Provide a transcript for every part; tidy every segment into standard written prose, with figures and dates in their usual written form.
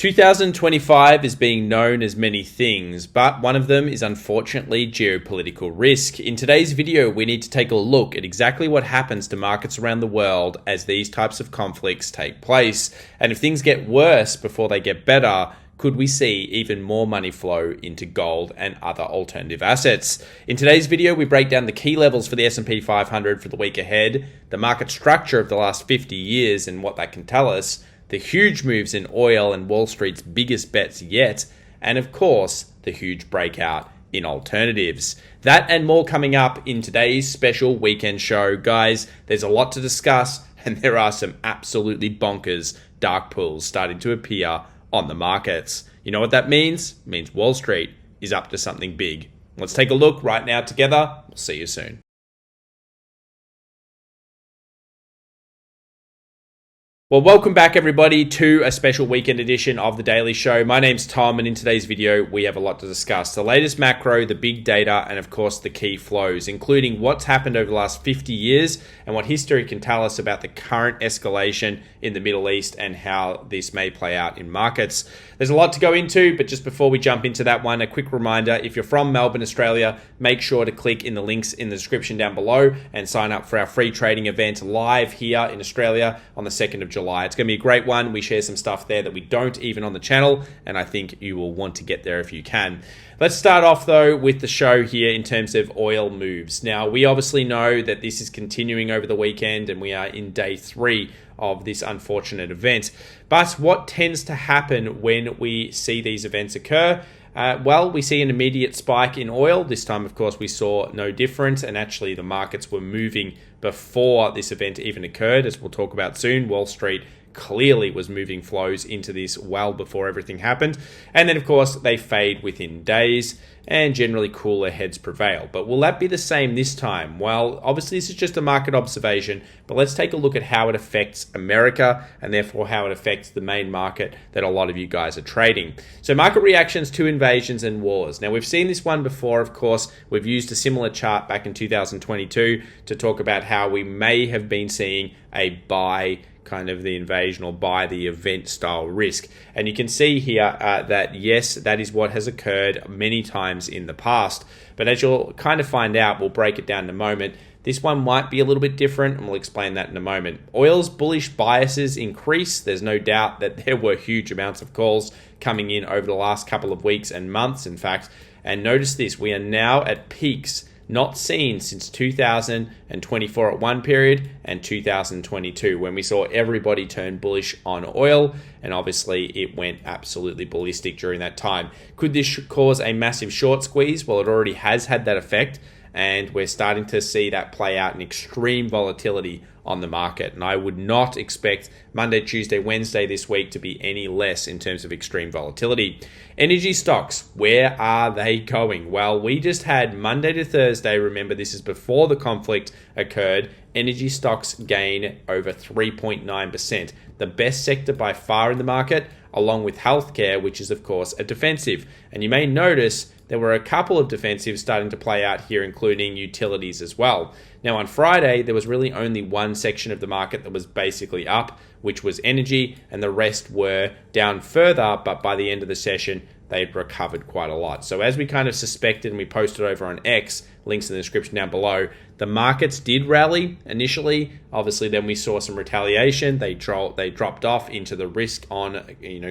2025 is being known as many things, but one of them is unfortunately geopolitical risk. In today's video, we need to take a look at exactly what happens to markets around the world as these types of conflicts take place. And if things get worse before they get better, could we see even more money flow into gold and other alternative assets? In today's video, we break down the key levels for the S&P 500 for the week ahead, the market structure of the last 50 years and what that can tell us, the huge moves in oil and Wall Street's biggest bets yet, and of course, the huge breakout in alternatives. That and more coming up in today's special weekend show. Guys, there's a lot to discuss, and there are some absolutely bonkers dark pools starting to appear on the markets. You know what that means? It means Wall Street is up to something big. Let's take a look right now together. We'll see you soon. Well, welcome back everybody to a special weekend edition of The Daily Show. My name's Tom, and in today's video, we have a lot to discuss. The latest macro, the big data, and of course the key flows, including what's happened over the last 50 years and what history can tell us about the current escalation in the Middle East and how this may play out in markets. There's a lot to go into, but just before we jump into that one, a quick reminder, if you're from Melbourne, Australia, make sure to click in the links in the description down below and sign up for our free trading event live here in Australia on the 2nd of July. It's going to be a great one. We share some stuff there that we don't even on the channel, and I think you will want to get there if you can. Let's start off though with the show here in terms of oil moves. Now, we obviously know that this is continuing over the weekend and we are in day 3 of this unfortunate event. But what tends to happen when we see these events occur? Well, we see an immediate spike in oil. This time, of course, we saw no different, and actually the markets were moving before this event even occurred, as we'll talk about soon. Wall Street clearly was moving flows into this well before everything happened. And then, of course, they fade within days, and generally cooler heads prevail. But will that be the same this time? Well, obviously this is just a market observation, but let's take a look at how it affects America and therefore how it affects the main market that a lot of you guys are trading. So market reactions to invasions and wars. Now, we've seen this one before, of course. We've used a similar chart back in 2022 to talk about how we may have been seeing a buy kind of the invasion or buy the event style risk. And you can see here that yes, that is what has occurred many times in the past. But as you'll kind of find out, we'll break it down in a moment. This one might be a little bit different, and we'll explain that in a moment. Oil's bullish biases increase. There's no doubt that there were huge amounts of calls coming in over the last couple of weeks and months, in fact. And notice this, we are now at peaks not seen since 2024 at one period and 2022 when we saw everybody turn bullish on oil, and obviously it went absolutely ballistic during that time. Could this cause a massive short squeeze? Well, it already has had that effect, and we're starting to see that play out in extreme volatility on the market. And I would not expect Monday, Tuesday, Wednesday this week to be any less in terms of extreme volatility. Energy stocks, where are they going? Well, we just had Monday to Thursday, remember this is before the conflict occurred, energy stocks gain over 3.9%. The best sector by far in the market, along with healthcare, which is of course a defensive. And you may notice there were a couple of defensives starting to play out here, including utilities as well. Now on Friday, there was really only one section of the market that was basically up, which was energy, and the rest were down further, but by the end of the session, they'd recovered quite a lot. So as we kind of suspected, and we posted over on X, links in the description down below, the markets did rally initially. Obviously, then we saw some retaliation. They dropped off into the risk on,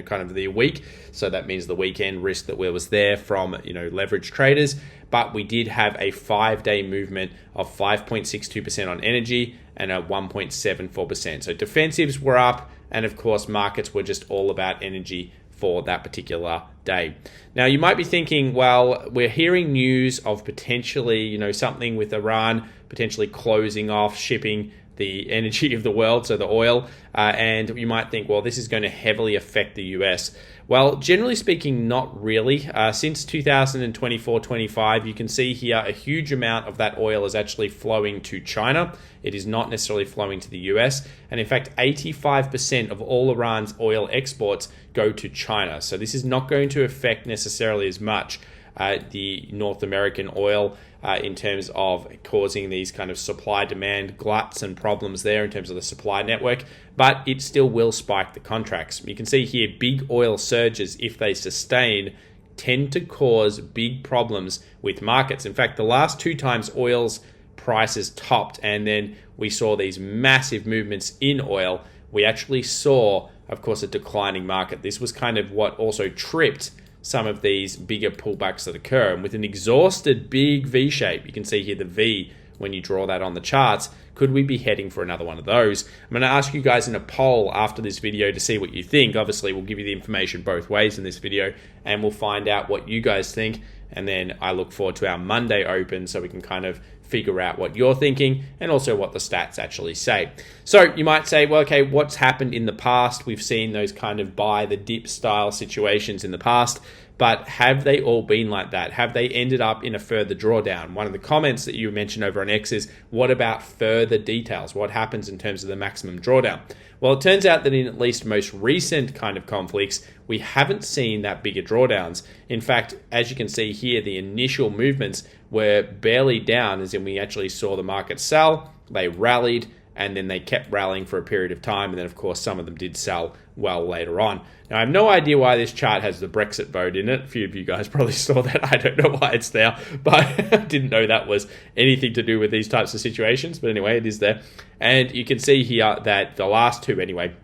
kind of the week. So that means the weekend risk that was there from, leverage traders. But we did have a 5-day movement of 5.62% on energy and a 1.74%. So defensives were up, and of course, markets were just all about energy for that particular day. Now, you might be thinking, well, we're hearing news of potentially, something with Iran potentially closing off shipping the energy of the world, so the oil, and you might think, well, this is going to heavily affect the US. Well, generally speaking, not really. Since 2024-25, you can see here a huge amount of that oil is actually flowing to China. It is not necessarily flowing to the US. And in fact, 85% of all Iran's oil exports go to China. So this is not going to affect necessarily as much. the North American oil in terms of causing these kind of supply-demand gluts and problems there in terms of the supply network, but it still will spike the contracts. You can see here big oil surges, if they sustain, tend to cause big problems with markets. In fact, the last two times oil's prices topped and then we saw these massive movements in oil, we actually saw, of course, a declining market. This was kind of what also tripped some of these bigger pullbacks that occur. And with an exhausted big V shape, you can see here the V when you draw that on the charts, could we be heading for another one of those? I'm going to ask you guys in a poll after this video to see what you think. Obviously, we'll give you the information both ways in this video and we'll find out what you guys think. And then I look forward to our Monday open so we can kind of figure out what you're thinking and also what the stats actually say. So you might say, well, okay, what's happened in the past? We've seen those kind of buy the dip style situations in the past, but have they all been like that? Have they ended up in a further drawdown? One of the comments that you mentioned over on X is, what about further details? What happens in terms of the maximum drawdown? Well, it turns out that in at least most recent kind of conflicts, we haven't seen that bigger drawdowns. In fact, as you can see here, the initial movements were barely down, as in we actually saw the market sell, they rallied, and then they kept rallying for a period of time. And then, of course, some of them did sell well later on. Now, I have no idea why this chart has the Brexit vote in it. A few of you guys probably saw that. I don't know why it's there, but I didn't know that was anything to do with these types of situations. But anyway, it is there. And you can see here that the last two, anyway,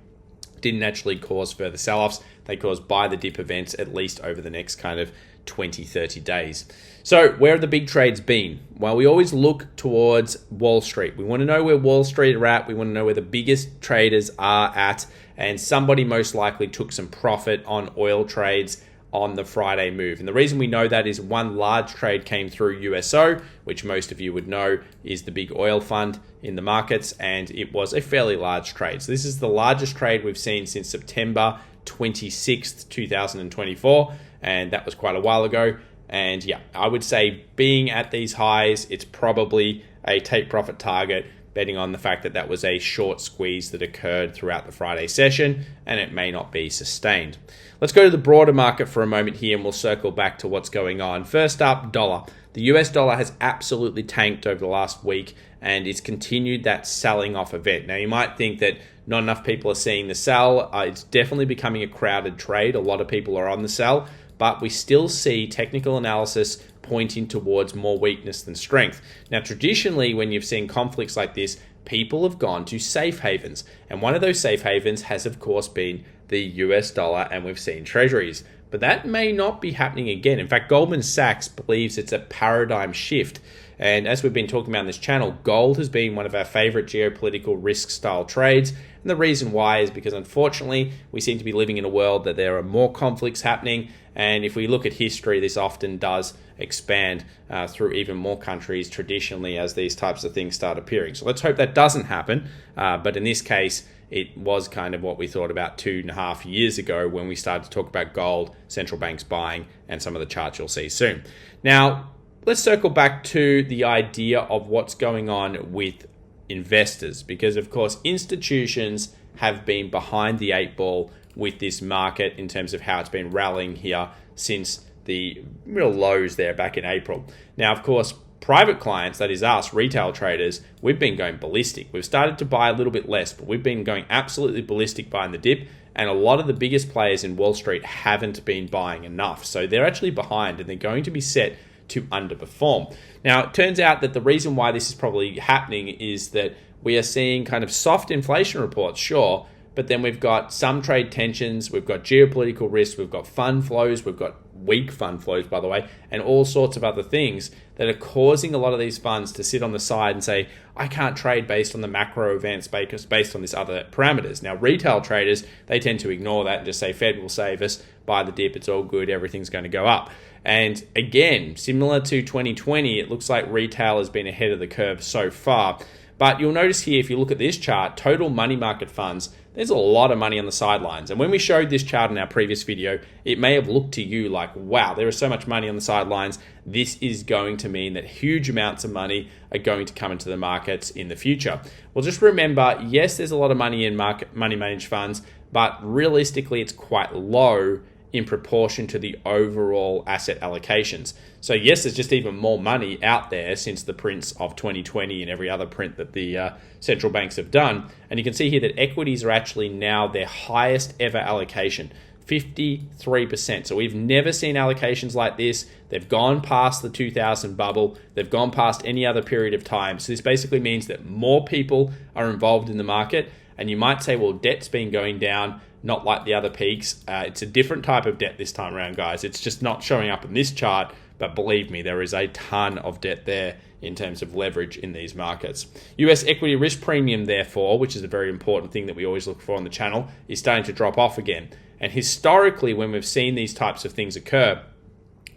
didn't actually cause further sell-offs. They caused buy the dip events, at least over the next kind of 20, 30 days. So where have the big trades been? Well, we always look towards Wall Street. We want to know where Wall Street are at. We want to know where the biggest traders are at. And somebody most likely took some profit on oil trades on the Friday move. And the reason we know that is one large trade came through USO, which most of you would know is the big oil fund in the markets, and it was a fairly large trade. So this is the largest trade we've seen since September 26th, 2024, and that was quite a while ago. And yeah, I would say being at these highs, it's probably a take profit target, betting on the fact that that was a short squeeze that occurred throughout the Friday session and it may not be sustained. Let's go to the broader market for a moment here and we'll circle back to what's going on. First up, dollar. The US dollar has absolutely tanked over the last week and it's continued that selling off event. Now you might think that not enough people are seeing the sell. It's definitely becoming a crowded trade. A lot of people are on the sell, but we still see technical analysis pointing towards more weakness than strength. Now, traditionally, when you've seen conflicts like this, people have gone to safe havens. And one of those safe havens has, of course, been the US dollar, and we've seen treasuries. But that may not be happening again. In fact, Goldman Sachs believes it's a paradigm shift. And as we've been talking about on this channel, gold has been one of our favorite geopolitical risk style trades. And the reason why is because, unfortunately, we seem to be living in a world that there are more conflicts happening. And if we look at history, this often does expand through even more countries traditionally as these types of things start appearing. So let's hope that doesn't happen. But in this case, it was kind of what we thought about 2.5 years ago when we started to talk about gold, central banks buying, and some of the charts you'll see soon. Now, let's circle back to the idea of what's going on with investors, because of course institutions have been behind the 8 ball with this market in terms of how it's been rallying here since the real lows there back in April. Now, of course, private clients, that is us, retail traders, we've been going ballistic. We've started to buy a little bit less, but we've been going absolutely ballistic buying the dip. And a lot of the biggest players in Wall Street haven't been buying enough. So they're actually behind and they're going to be set to underperform. Now, it turns out that the reason why this is probably happening is that we are seeing kind of soft inflation reports, sure, but then we've got some trade tensions, we've got geopolitical risks, we've got fund flows, we've got weak fund flows, by the way, and all sorts of other things that are causing a lot of these funds to sit on the side and say, I can't trade based on the macro events based on these other parameters. Now, retail traders, they tend to ignore that and just say, Fed will save us, buy the dip, it's all good, everything's going to go up. And again, similar to 2020, it looks like retail has been ahead of the curve so far. But you'll notice here, if you look at this chart, total money market funds, there's a lot of money on the sidelines. And when we showed this chart in our previous video, it may have looked to you like, wow, there is so much money on the sidelines. This is going to mean that huge amounts of money are going to come into the markets in the future. Well, just remember, yes, there's a lot of money in money managed funds, but realistically, it's quite low in proportion to the overall asset allocations. So yes, there's just even more money out there since the prints of 2020 and every other print that the central banks have done. And you can see here that equities are actually now their highest ever allocation, 53%. So we've never seen allocations like this. They've gone past the 2000 bubble. They've gone past any other period of time. So this basically means that more people are involved in the market. And you might say, well, debt's been going down, not like the other peaks. It's a different type of debt this time around, guys. It's just not showing up in this chart. But believe me, there is a ton of debt there in terms of leverage in these markets. US equity risk premium, therefore, which is a very important thing that we always look for on the channel, is starting to drop off again. And historically, when we've seen these types of things occur,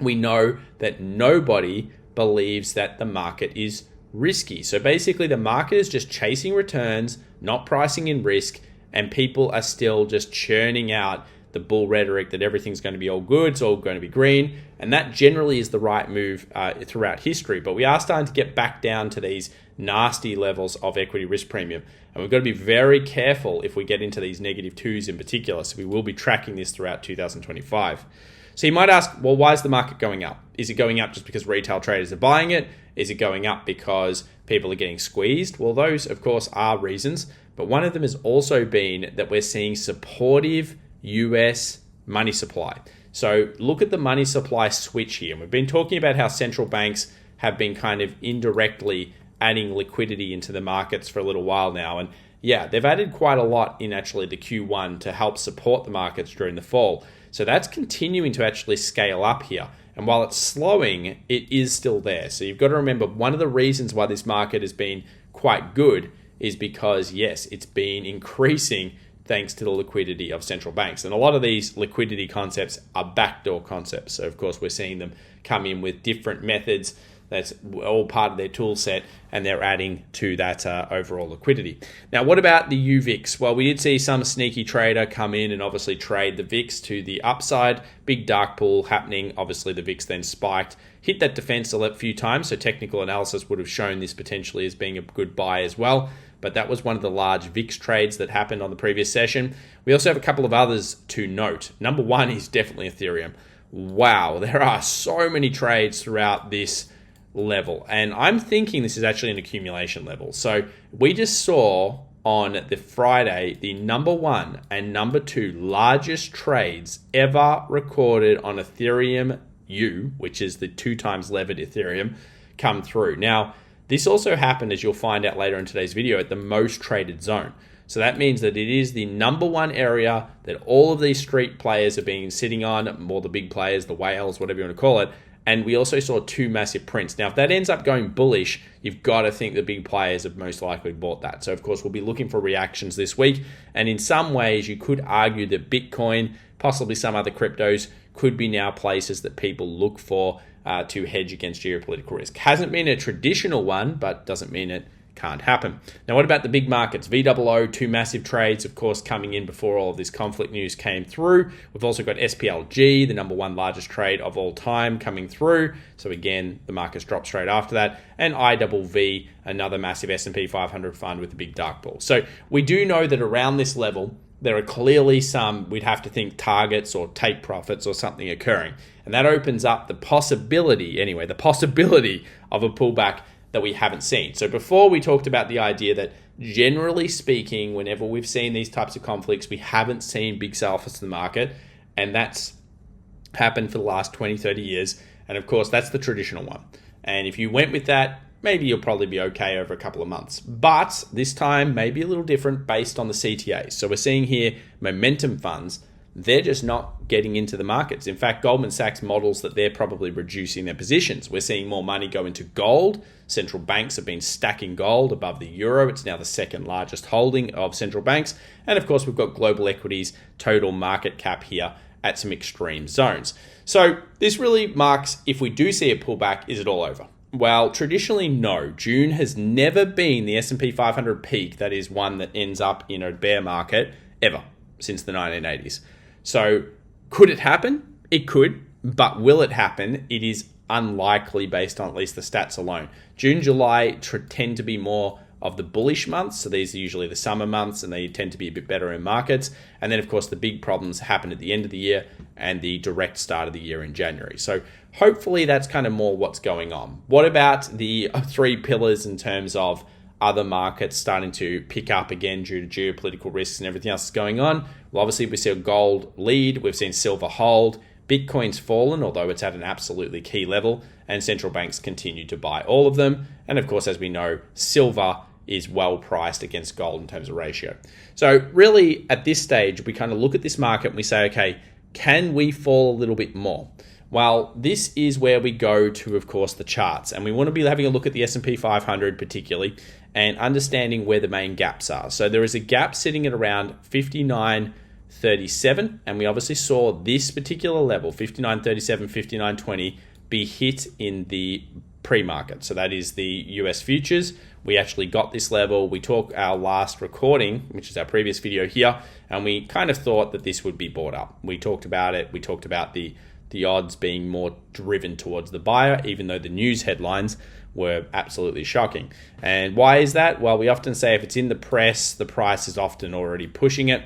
we know that nobody believes that the market is risky. So basically, the market is just chasing returns, not pricing in risk, and people are still just churning out the bull rhetoric that everything's going to be all good, it's all going to be green, and that generally is the right move throughout history. But we are starting to get back down to these nasty levels of equity risk premium, and we've got to be very careful if we get into these negative twos in particular. So we will be tracking this throughout 2025. So you might ask, well, why is the market going up? Is it going up just because retail traders are buying it? Is it going up because people are getting squeezed? Well, those, of course, are reasons, but one of them has also been that we're seeing supportive US money supply. So look at the money supply switch here. And we've been talking about how central banks have been kind of indirectly adding liquidity into the markets for a little while now. And yeah, they've added quite a lot in actually the Q1 to help support the markets during the fall. So that's continuing to actually scale up here. And while it's slowing, it is still there. So you've got to remember, one of the reasons why this market has been quite good is because, yes, it's been increasing thanks to the liquidity of central banks. And a lot of these liquidity concepts are backdoor concepts. So, of course, we're seeing them come in with different methods. That's all part of their tool set, and they're adding to that overall liquidity. Now, what about the UVIX? Well, we did see some sneaky trader come in and obviously trade the VIX to the upside. Big dark pool happening. Obviously, the VIX then spiked, hit that defense a few times. So technical analysis would have shown this potentially as being a good buy as well. But that was one of the large VIX trades that happened on the previous session. We also have a couple of others to note. Number one is definitely Ethereum. Wow, there are so many trades throughout this level. And I'm thinking this is actually an accumulation level. So we just saw on the Friday the number one and number two largest trades ever recorded on Ethereum U, which is the 2 times levered Ethereum, come through. Now, this also happened, as you'll find out later in today's video, at the most traded zone. So that means that it is the number one area that all of these street players have been sitting on, more the big players, the whales, whatever you want to call it. And we also saw 2 massive prints. Now, if that ends up going bullish, you've got to think the big players have most likely bought that. So, of course, we'll be looking for reactions this week. And in some ways, you could argue that Bitcoin, possibly some other cryptos, could be now places that people look for to hedge against geopolitical risk. Hasn't been a traditional one, but doesn't mean it can't happen. Now, what about the big markets? VOO, 2 massive trades, of course, coming in before all of this conflict news came through. We've also got SPLG, the number 1 largest trade of all time, coming through. So again, the markets dropped straight after that. And IVV, another massive S&P 500 fund with a big dark pool. So we do know that around this level, there are clearly some, we'd have to think, targets or take profits or something occurring. And that opens up the possibility of a pullback that we haven't seen. So before we talked about the idea that generally speaking, whenever we've seen these types of conflicts, we haven't seen big sell-offs in the market. And that's happened for the last 20, 30 years. And of course, that's the traditional one. And if you went with that, maybe you'll probably be okay over a couple of months. But this time, maybe a little different based on the CTAs. So we're seeing here momentum funds, they're just not getting into the markets. In fact, Goldman Sachs models that they're probably reducing their positions. We're seeing more money go into gold. Central banks have been stacking gold above the euro. It's now the 2nd largest holding of central banks. And of course, we've got global equities, total market cap here at some extreme zones. So this really marks, if we do see a pullback, is it all over? Well, traditionally, no. June has never been the S&P 500 peak. That is one that ends up in a bear market ever since the 1980s. So could it happen? It could, but will it happen? It is unlikely based on at least the stats alone. June, July tend to be more of the bullish months. So these are usually the summer months and they tend to be a bit better in markets. And then of course the big problems happen at the end of the year and the direct start of the year in January. So hopefully that's kind of more what's going on. What about the three pillars in terms of other markets starting to pick up again due to geopolitical risks and everything else that's going on? Well, obviously we see gold lead, we've seen silver hold, Bitcoin's fallen, although it's at an absolutely key level, and central banks continue to buy all of them. And of course, as we know, silver is well priced against gold in terms of ratio. So really at this stage, we kind of look at this market and we say, okay, can we fall a little bit more? Well, this is where we go to, of course, the charts, and we want to be having a look at the S&P 500 particularly and understanding where the main gaps are. So there is a gap sitting at around 59.37, and we obviously saw this particular level, 59.37, 59.20, be hit in the pre-market. So that is the US futures. We actually got this level. We took our last recording, which is our previous video here, and we kind of thought that this would be bought up. We talked about it. We talked about the odds being more driven towards the buyer, even though the news headlines were absolutely shocking. And why is that? Well, we often say if it's in the press, the price is often already pushing it.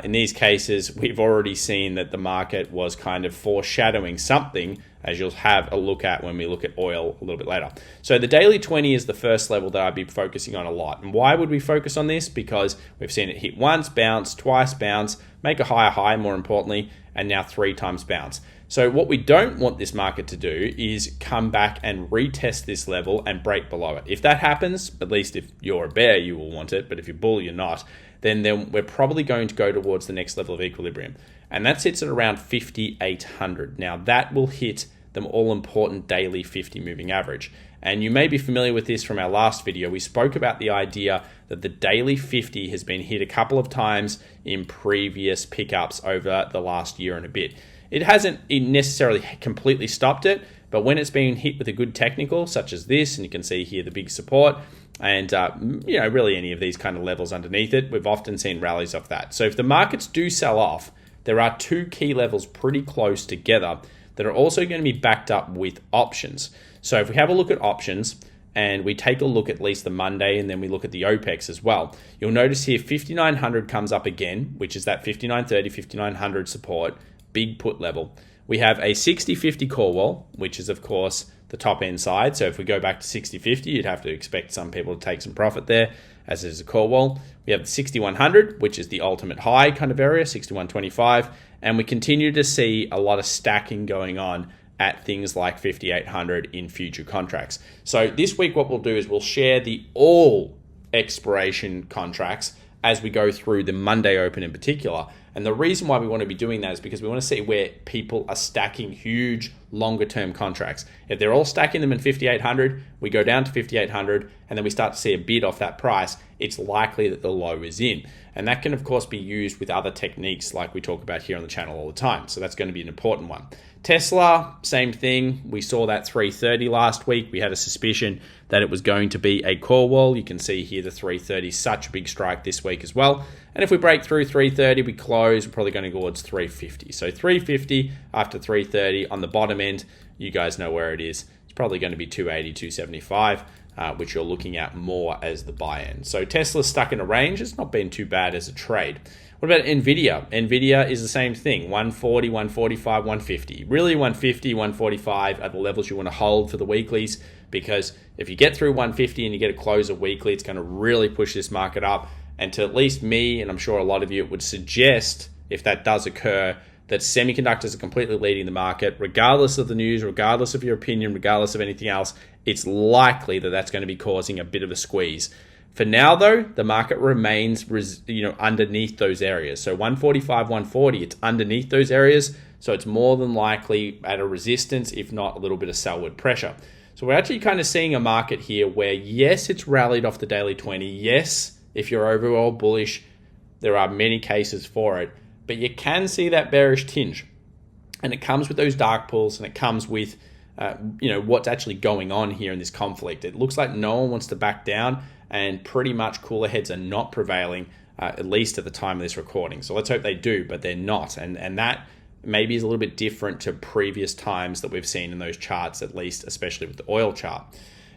In these cases, we've already seen that the market was kind of foreshadowing something, as you'll have a look at when we look at oil a little bit later. So the daily 20 is the first level that I'd be focusing on a lot. And why would we focus on this? Because we've seen it hit once, bounce, twice, bounce, make a higher high, more importantly, and now 3 times bounce. So what we don't want this market to do is come back and retest this level and break below it. If that happens, at least if you're a bear, you will want it, but if you're bull, you're not, then we're probably going to go towards the next level of equilibrium. And that sits at around 5,800. Now that will hit the all-important daily 50 moving average. And you may be familiar with this from our last video. We spoke about the idea that the daily 50 has been hit a couple of times in previous pickups over the last year and a bit. It hasn't necessarily completely stopped it, but when it's been hit with a good technical, such as this, and you can see here the big support, and really any of these kind of levels underneath it, we've often seen rallies off that. So if the markets do sell off, there are 2 key levels pretty close together that are also going to be backed up with options. So if we have a look at options, and we take a look at least the Monday, and then we look at the OPEX as well, you'll notice here 5,900 comes up again, which is that 5,930, 5,900 support, big put level. We have a 60-50 call wall, which is of course the top end side. So if we go back to 60-50, you'd have to expect some people to take some profit there, as is a call wall. We have the 6,100, which is the ultimate high kind of area, 6,125, and we continue to see a lot of stacking going on at things like 5,800 in future contracts. So this week what we'll do is we'll share the all expiration contracts as we go through the Monday open in particular. And the reason why we want to be doing that is because we want to see where people are stacking huge longer term contracts. If they're all stacking them in 5,800, we go down to 5,800 and then we start to see a bid off that price, it's likely that the low is in. And that can of course be used with other techniques like we talk about here on the channel all the time. So that's going to be an important one. Tesla, same thing. We saw that 330 last week. We had a suspicion that it was going to be a call wall. You can see here the 330, such a big strike this week as well. And if we break through 330, we close, we're probably going to go towards 350. So 350 after 330 on the bottom end, you guys know where it is. It's probably going to be 280, 275, which you're looking at more as the buy end. So Tesla's stuck in a range. It's not been too bad as a trade. What about NVIDIA? NVIDIA is the same thing, 140, 145, 150. Really 150, 145 are the levels you want to hold for the weeklies, because if you get through 150 and you get a close of weekly, it's going to really push this market up. And to at least me, and I'm sure a lot of you, it would suggest, if that does occur, that semiconductors are completely leading the market, regardless of the news, regardless of your opinion, regardless of anything else. It's likely that that's going to be causing a bit of a squeeze. For now, though, the market remains underneath those areas. So 145, 140, it's underneath those areas. So it's more than likely at a resistance, if not a little bit of sellward pressure. So we're actually kind of seeing a market here where, yes, it's rallied off the daily 20. Yes, if you're overall bullish, there are many cases for it. But you can see that bearish tinge. And it comes with those dark pools, and it comes with what's actually going on here in this conflict. It looks like no one wants to back down, and pretty much cooler heads are not prevailing, at least at the time of this recording. So let's hope they do, but they're not. And that maybe is a little bit different to previous times that we've seen in those charts, at least, especially with the oil chart.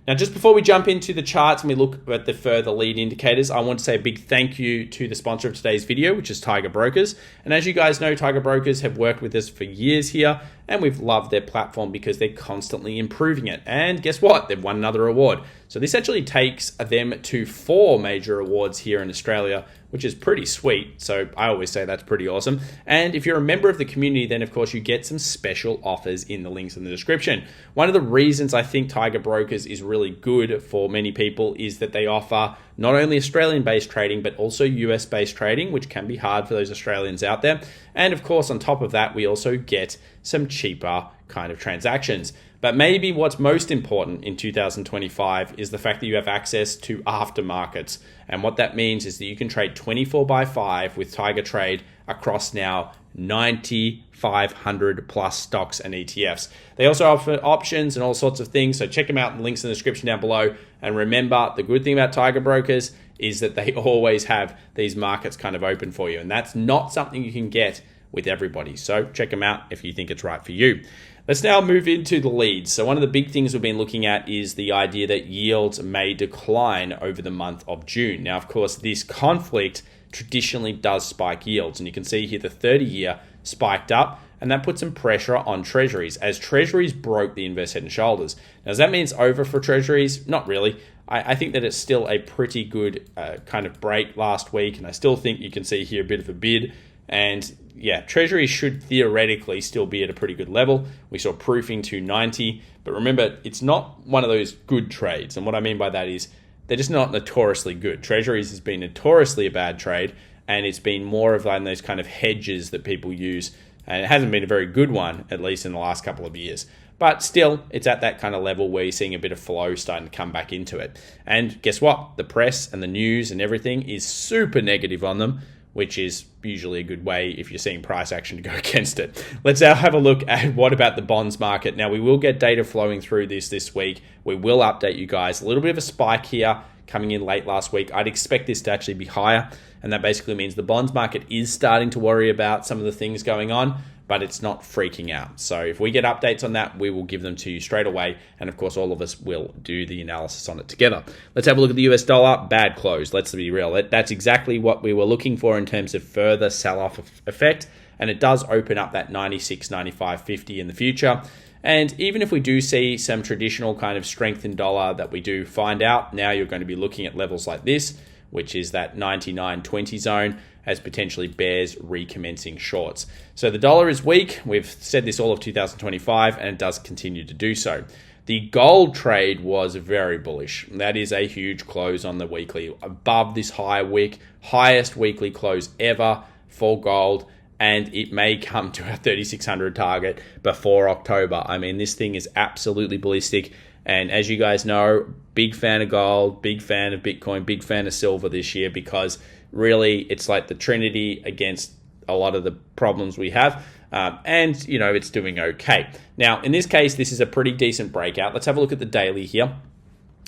Now, just before we jump into the charts and we look at the further lead indicators, I want to say a big thank you to the sponsor of today's video, which is Tiger Brokers. And as you guys know, Tiger Brokers have worked with us for years here, and we've loved their platform because they're constantly improving it. And guess what? They've won another award. So this actually takes them to 4 major awards here in Australia, which is pretty sweet. So I always say that's pretty awesome. And if you're a member of the community, then of course you get some special offers in the links in the description. One of the reasons I think Tiger Brokers is really good for many people is that they offer not only Australian-based trading, but also US-based trading, which can be hard for those Australians out there. And of course, on top of that, we also get some cheaper kind of transactions. But maybe what's most important in 2025 is the fact that you have access to aftermarkets. And what that means is that you can trade 24/5 with Tiger Trade across now 9,500 plus stocks and ETFs. They also offer options and all sorts of things. So check them out in the links in the description down below. And remember, the good thing about Tiger Brokers is that they always have these markets kind of open for you. And that's not something you can get with everybody. So check them out if you think it's right for you. Let's now move into the leads. So one of the big things we've been looking at is the idea that yields may decline over the month of June. Now, of course, this conflict traditionally does spike yields. And you can see here the 30-year spiked up, and that put some pressure on treasuries as treasuries broke the inverse head and shoulders. Now, does that mean it's over for treasuries? Not really. I think that it's still a pretty good kind of break last week, and I still think you can see here a bit of a bid. And yeah, treasuries should theoretically still be at a pretty good level. We saw proofing to 90, but remember, it's not one of those good trades. And what I mean by that is they're just not notoriously good. Treasuries has been notoriously a bad trade, and it's been more of like those kind of hedges that people use. And it hasn't been a very good one, at least in the last couple of years. But still, it's at that kind of level where you're seeing a bit of flow starting to come back into it. And guess what? The press and the news and everything is super negative on them, which is usually a good way if you're seeing price action to go against it. Let's now have a look at what about the bonds market. Now, we will get data flowing through this week. We will update you guys. A little bit of a spike here coming in late last week. I'd expect this to actually be higher, and that basically means the bonds market is starting to worry about some of the things going on, but it's not freaking out. So if we get updates on that, we will give them to you straight away. And of course, all of us will do the analysis on it together. Let's have a look at the US dollar. Bad close. Let's be real. That's exactly what we were looking for in terms of further sell-off effect. And it does open up that 96, 95, 50 in the future. And even if we do see some traditional kind of strength in dollar that we do find out, now you're going to be looking at levels like this, which is that 99.20 zone, as potentially bears recommencing shorts. So the dollar is weak. We've said this all of 2025, and it does continue to do so. The gold trade was very bullish. That is a huge close on the weekly, above this high wick, highest weekly close ever for gold, and it may come to a 3,600 target before October. I mean, this thing is absolutely ballistic. And as you guys know, big fan of gold, big fan of Bitcoin, big fan of silver this year, because really it's like the Trinity against a lot of the problems we have. And, you know, it's doing okay. Now, in this case, this is a pretty decent breakout. Let's have a look at the daily here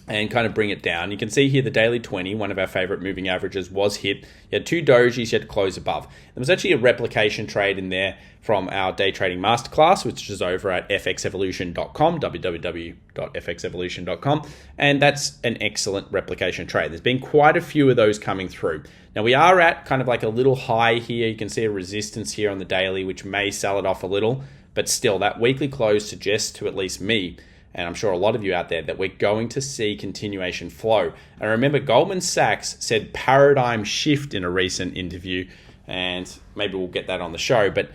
and kind of bring it down. You can see here the daily 20, one of our favorite moving averages, was hit. You had 2 dojis, you had to close above. There was actually a replication trade in there from our day trading masterclass, which is over at fxevolution.com, www.fxevolution.com, and that's an excellent replication trade. There's been quite a few of those coming through. Now we are at kind of like a little high here. You can see a resistance here on the daily, which may sell it off a little, but still that weekly close suggests to at least me, and I'm sure a lot of you out there, that we're going to see continuation flow. And remember, Goldman Sachs said paradigm shift in a recent interview, and maybe we'll get that on the show, but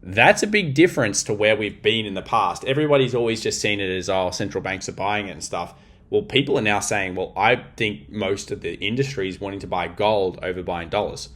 that's a big difference to where we've been in the past. Everybody's always just seen it as, oh, central banks are buying it and stuff. Well, people are now saying, well, I think most of the industry is wanting to buy gold over buying dollars.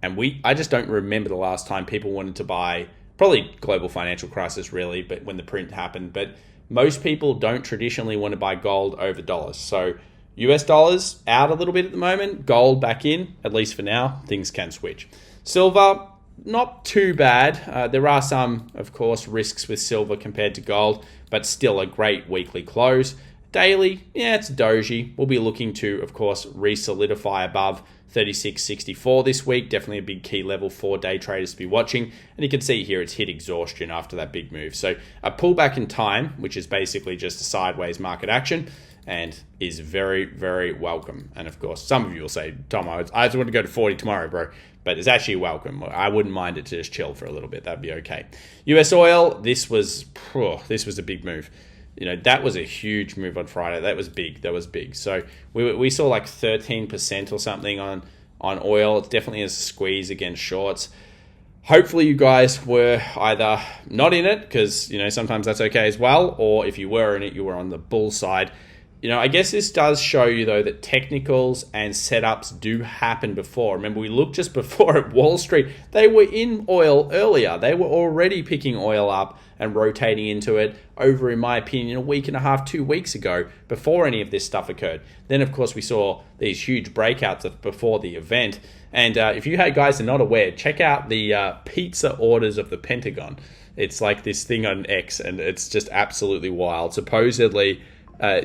And I just don't remember the last time people wanted to buy, probably global financial crisis really, but when the print happened, but most people don't traditionally want to buy gold over dollars. So US dollars out a little bit at the moment, gold back in, at least for now. Things can switch. Silver, not too bad. There are some, of course, risks with silver compared to gold, but still a great weekly close. Daily, yeah, it's doji. We'll be looking to, of course, re-solidify above 36.64 this week. Definitely a big key level for day traders to be watching. And you can see here it's hit exhaustion after that big move. So a pullback in time, which is basically just a sideways market action. and is very, very welcome. And of course, some of you will say, Tom, I just want to go to 40 tomorrow, bro. But it's actually welcome. I wouldn't mind it to just chill for a little bit. That'd be okay. US oil, this was a big move. That was a huge move on Friday. That was big. So we saw like 13% or something on oil. It definitely is a squeeze against shorts. Hopefully you guys were either not in it, because sometimes that's okay as well, or if you were in it, you were on the bull side. I guess this does show you, though, that technicals and setups do happen before. Remember, we looked just before at Wall Street. They were in oil earlier. They were already picking oil up and rotating into it over, in my opinion, a week and a half, 2 weeks ago, before any of this stuff occurred. Then, of course, we saw these huge breakouts before the event. And if you guys are not aware, check out the pizza orders of the Pentagon. It's like this thing on X, and it's just absolutely wild. Supposedly,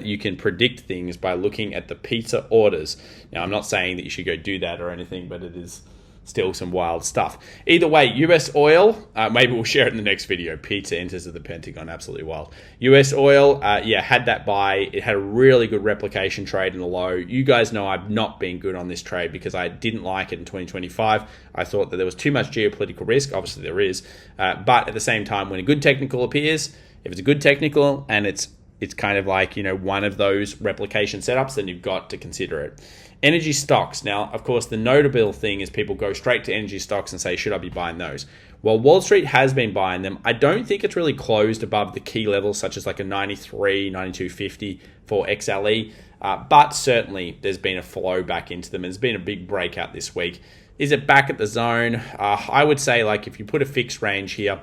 you can predict things by looking at the pizza orders. Now, I'm not saying that you should go do that or anything, but it is still some wild stuff. Either way, US oil, maybe we'll share it in the next video. Pizza enters the Pentagon, absolutely wild. US oil, had that buy. It had a really good replication trade in the low. You guys know I've not been good on this trade because I didn't like it in 2025. I thought that there was too much geopolitical risk. Obviously there is. But at the same time, when a good technical appears, if it's a good technical and it's kind of like, one of those replication setups, then you've got to consider it. Energy stocks. Now, of course, the notable thing is people go straight to energy stocks and say, should I be buying those? Well, Wall Street has been buying them. I don't think it's really closed above the key levels, such as like a 93, 92.50 for XLE. But certainly there's been a flow back into them. There's been a big breakout this week. Is it back at the zone? I would say, like, if you put a fixed range here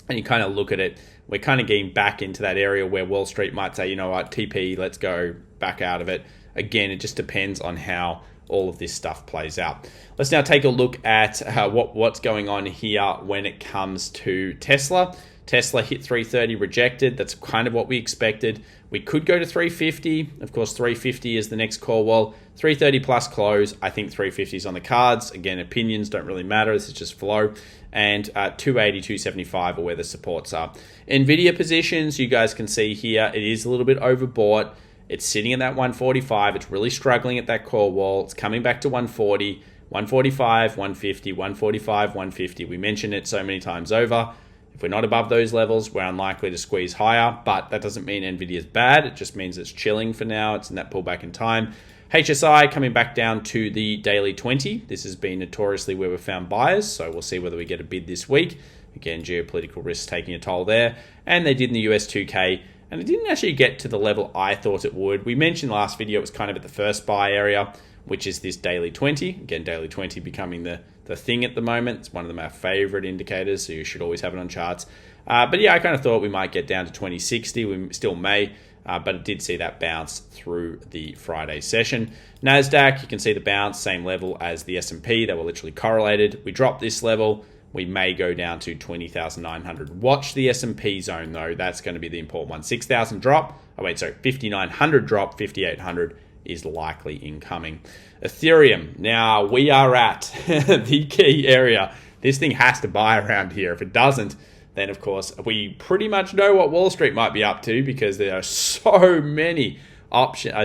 and you kind of look at it, we're kind of getting back into that area where Wall Street might say, you know what, TP, let's go back out of it. Again, it just depends on how all of this stuff plays out. Let's now take a look at what's going on here when it comes to Tesla. Tesla hit 330, rejected. That's kind of what we expected. We could go to 350. Of course, 350 is the next call. Well, 330 plus close. I think 350 is on the cards. Again, opinions don't really matter. This is just flow. And 280, 275 are where the supports are. NVIDIA positions, you guys can see here, it is a little bit overbought. It's sitting in that 145. It's really struggling at that call wall. It's coming back to 140, 145, 150, 145, 150. We mentioned it so many times over. If we're not above those levels, we're unlikely to squeeze higher, but that doesn't mean NVIDIA is bad. It just means it's chilling for now. It's in that pullback in time. HSI coming back down to the daily 20. This has been notoriously where we've found buyers, so we'll see whether we get a bid this week. Again, geopolitical risks taking a toll there. And they did in the US 2K, and it didn't actually get to the level I thought it would. We mentioned last video it was kind of at the first buy area, which is this daily 20. Again, daily 20 becoming the thing at the moment. It's one of my favorite indicators, so you should always have it on charts. But yeah, I kind of thought we might get down to 2060. We still may, but it did see that bounce through the Friday session. NASDAQ, you can see the bounce, same level as the S&P. They were literally correlated. We dropped this level. We may go down to 20,900. Watch the S&P zone, though. That's going to be the important one. 6,000 drop. 5,900 drop. 5,800 is likely incoming. Ethereum. Now, we are at the key area. This thing has to buy around here. If it doesn't, then, of course, we pretty much know what Wall Street might be up to because there are so many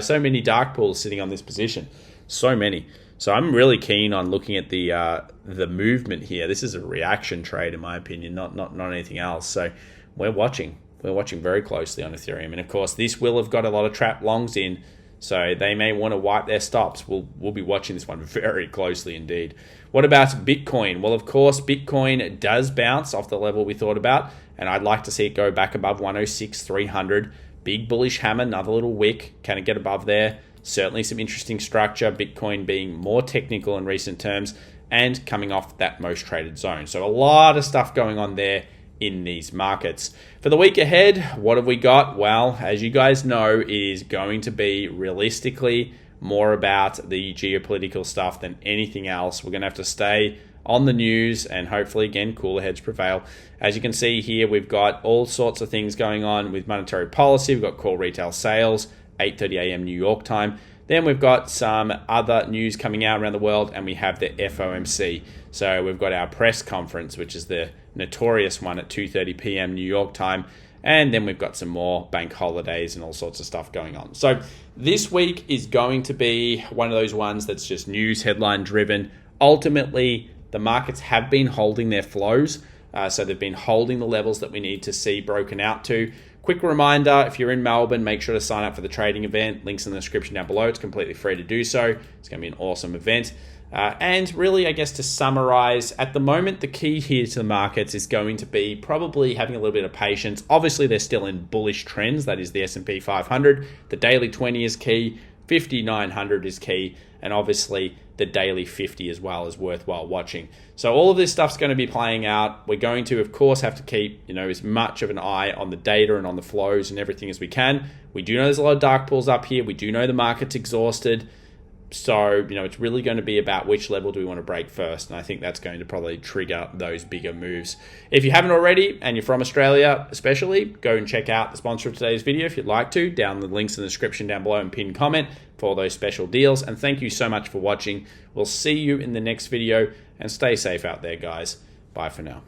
so many dark pools sitting on this position. So many. So I'm really keen on looking at the movement here. This is a reaction trade, in my opinion, not anything else. So we're watching very closely on Ethereum, and of course this will have got a lot of trap longs in, so they may want to wipe their stops. We'll be watching this one very closely indeed. What about Bitcoin? Well, of course, Bitcoin does bounce off the level we thought about, and I'd like to see it go back above 106,300. Big bullish hammer, another little wick. Can it get above there? Certainly some interesting structure, Bitcoin being more technical in recent terms and coming off that most traded zone. So a lot of stuff going on there in these markets. For the week ahead, what have we got? Well, as you guys know, it is going to be realistically more about the geopolitical stuff than anything else. We're going to have to stay on the news and hopefully, again, cooler heads prevail. As you can see here, we've got all sorts of things going on with monetary policy. We've got core retail sales, 8:30 a.m. New York time. Then we've got some other news coming out around the world, and we have the FOMC. So we've got our press conference, which is the notorious one at 2:30 p.m. New York time. And then we've got some more bank holidays and all sorts of stuff going on. So this week is going to be one of those ones that's just news headline driven. Ultimately, the markets have been holding their flows. So they've been holding the levels that we need to see broken out to. Quick reminder, if you're in Melbourne, make sure to sign up for the trading event. Links in the description down below. It's completely free to do so. It's going to be an awesome event. And really, I guess to summarize, at the moment, the key here to the markets is going to be probably having a little bit of patience. Obviously, they're still in bullish trends. That is the S&P 500. The daily 20 is key. 5,900 is key. And obviously, the daily 50 as well is worthwhile watching. So all of this stuff's going to be playing out. We're going to, of course, have to keep, as much of an eye on the data and on the flows and everything as we can. We do know there's a lot of dark pools up here. We do know the market's exhausted. So, it's really going to be about which level do we want to break first. And I think that's going to probably trigger those bigger moves. If you haven't already, and you're from Australia especially, go and check out the sponsor of today's video if you'd like to. Down the links in the description down below and pinned comment for all those special deals. And thank you so much for watching. We'll see you in the next video. And stay safe out there, guys. Bye for now.